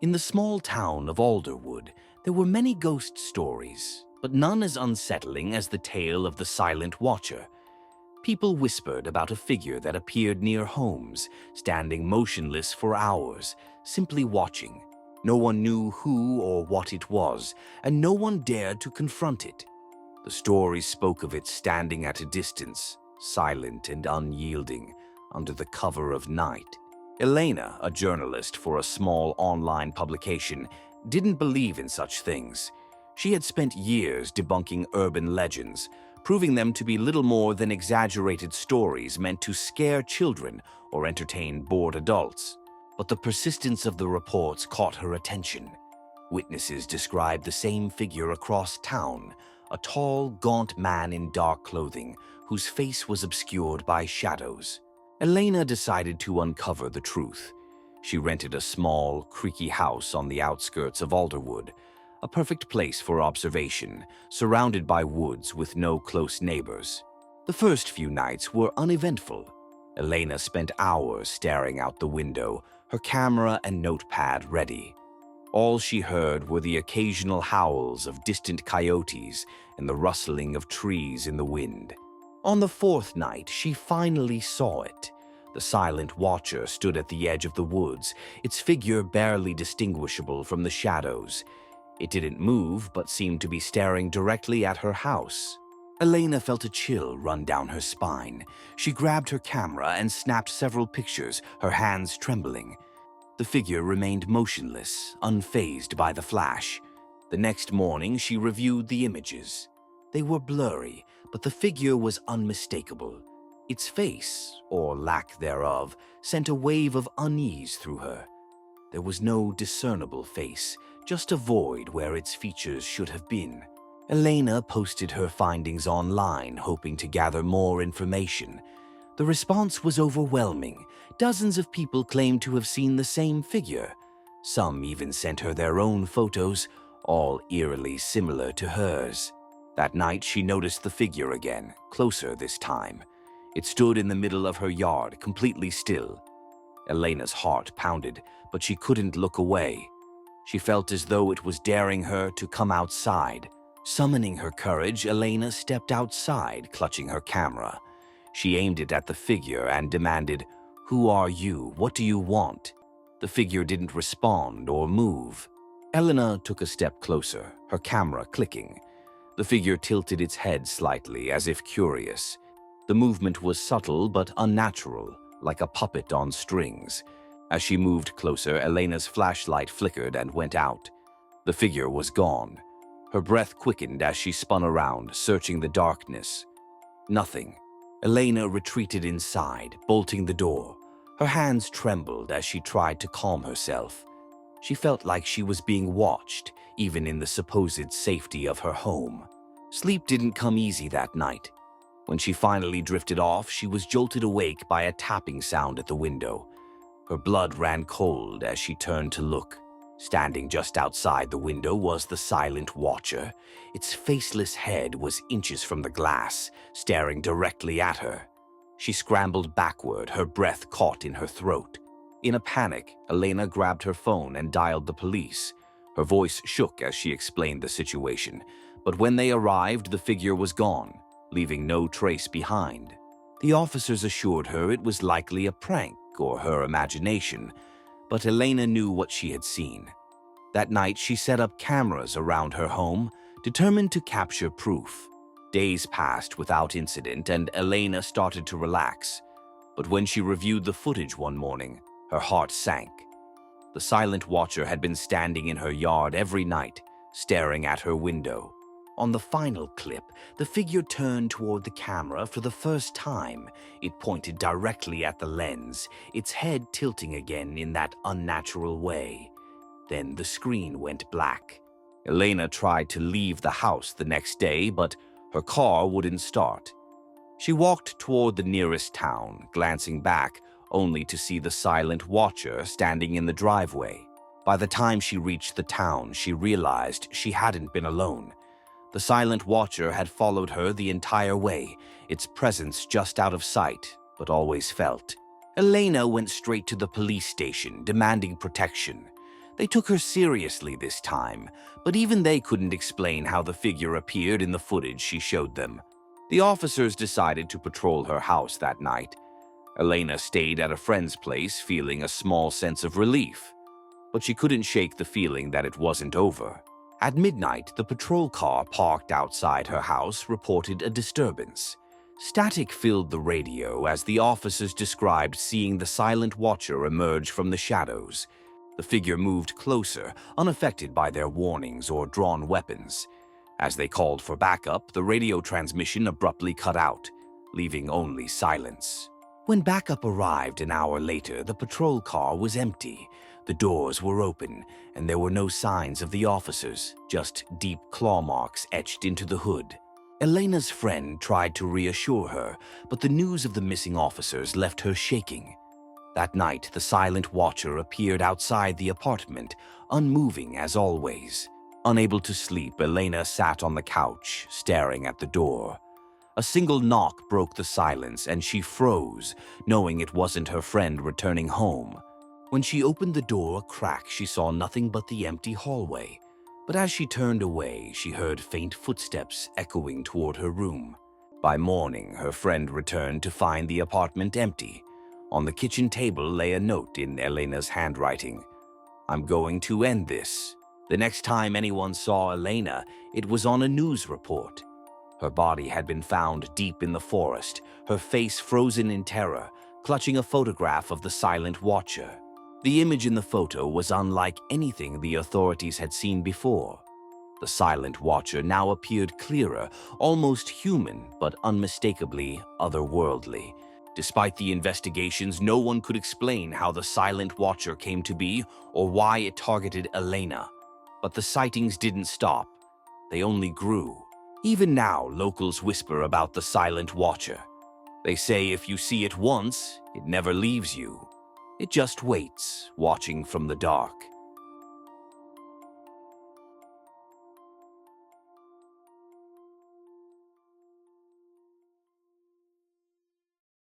In the small town of Alderwood, there were many ghost stories, but none as unsettling as the tale of the Silent Watcher. People whispered about a figure that appeared near homes, standing motionless for hours, simply watching. No one knew who or what it was, and no one dared to confront it. The stories spoke of it standing at a distance, silent and unyielding, under the cover of night. Helena, a journalist for a small online publication, didn't believe in such things. She had spent years debunking urban legends, proving them to be little more than exaggerated stories meant to scare children or entertain bored adults. But the persistence of the reports caught her attention. Witnesses described the same figure across town, a tall, gaunt man in dark clothing whose face was obscured by shadows. Helena decided to uncover the truth. She rented a small, creaky house on the outskirts of Alderwood, a perfect place for observation, surrounded by woods with no close neighbors. The first few nights were uneventful. Helena spent hours staring out the window, her camera and notepad ready. All she heard were the occasional howls of distant coyotes and the rustling of trees in the wind. On the fourth night, she finally saw it. The Silent Watcher stood at the edge of the woods, its figure barely distinguishable from the shadows. It didn't move, but seemed to be staring directly at her house. Helena felt a chill run down her spine. She grabbed her camera and snapped several pictures, her hands trembling. The figure remained motionless, unfazed by the flash. The next morning, she reviewed the images. They were blurry, but the figure was unmistakable. Its face, or lack thereof, sent a wave of unease through her. There was no discernible face, just a void where its features should have been. Helena posted her findings online, hoping to gather more information. The response was overwhelming. Dozens of people claimed to have seen the same figure. Some even sent her their own photos, all eerily similar to hers. That night, she noticed the figure again, closer this time. It stood in the middle of her yard, completely still. Helena's heart pounded, but she couldn't look away. She felt as though it was daring her to come outside. Summoning her courage, Helena stepped outside, clutching her camera. She aimed it at the figure and demanded, "Who are you? What do you want?" The figure didn't respond or move. Helena took a step closer, her camera clicking. The figure tilted its head slightly, as if curious. The movement was subtle but unnatural, like a puppet on strings. As she moved closer, Helena's flashlight flickered and went out. The figure was gone. Her breath quickened as she spun around, searching the darkness. Nothing. Helena retreated inside, bolting the door. Her hands trembled as she tried to calm herself. She felt like she was being watched, even in the supposed safety of her home. Sleep didn't come easy that night. When she finally drifted off, she was jolted awake by a tapping sound at the window. Her blood ran cold as she turned to look. Standing just outside the window was the Silent Watcher. Its faceless head was inches from the glass, staring directly at her. She scrambled backward, her breath caught in her throat. In a panic, Helena grabbed her phone and dialed the police. Her voice shook as she explained the situation, but when they arrived, the figure was gone, leaving no trace behind. The officers assured her it was likely a prank or her imagination, but Helena knew what she had seen. That night, she set up cameras around her home, determined to capture proof. Days passed without incident, and Helena started to relax. But when she reviewed the footage one morning, her heart sank. The Silent Watcher had been standing in her yard every night, staring at her window. On the final clip, the figure turned toward the camera for the first time. It pointed directly at the lens, its head tilting again in that unnatural way. Then the screen went black. Helena tried to leave the house the next day, but her car wouldn't start. She walked toward the nearest town, glancing back, only to see the Silent Watcher standing in the driveway. By the time she reached the town, she realized she hadn't been alone. The Silent Watcher had followed her the entire way, its presence just out of sight, but always felt. Helena went straight to the police station, demanding protection. They took her seriously this time, but even they couldn't explain how the figure appeared in the footage she showed them. The officers decided to patrol her house that night. Helena stayed at a friend's place, feeling a small sense of relief, but she couldn't shake the feeling that it wasn't over. At midnight, the patrol car parked outside her house reported a disturbance. Static filled the radio as the officers described seeing the silent watcher emerge from the shadows. The figure moved closer, unaffected by their warnings or drawn weapons. As they called for backup, the radio transmission abruptly cut out, leaving only silence. When backup arrived an hour later, the patrol car was empty. The doors were open, and there were no signs of the officers, just deep claw marks etched into the hood. Helena's friend tried to reassure her, but the news of the missing officers left her shaking. That night, the silent watcher appeared outside the apartment, unmoving as always. Unable to sleep, Helena sat on the couch, staring at the door. A single knock broke the silence, and she froze, knowing it wasn't her friend returning home. When she opened the door a crack, she saw nothing but the empty hallway. But as she turned away, she heard faint footsteps echoing toward her room. By morning, her friend returned to find the apartment empty. On the kitchen table lay a note in Helena's handwriting. "I'm going to end this." The next time anyone saw Helena, it was on a news report. Her body had been found deep in the forest, her face frozen in terror, clutching a photograph of the silent watcher. The image in the photo was unlike anything the authorities had seen before. The silent watcher now appeared clearer, almost human, but unmistakably otherworldly. Despite the investigations, no one could explain how the silent watcher came to be or why it targeted Helena. But the sightings didn't stop. They only grew. Even now, locals whisper about the silent watcher. They say if you see it once, it never leaves you. It just waits, watching from the dark.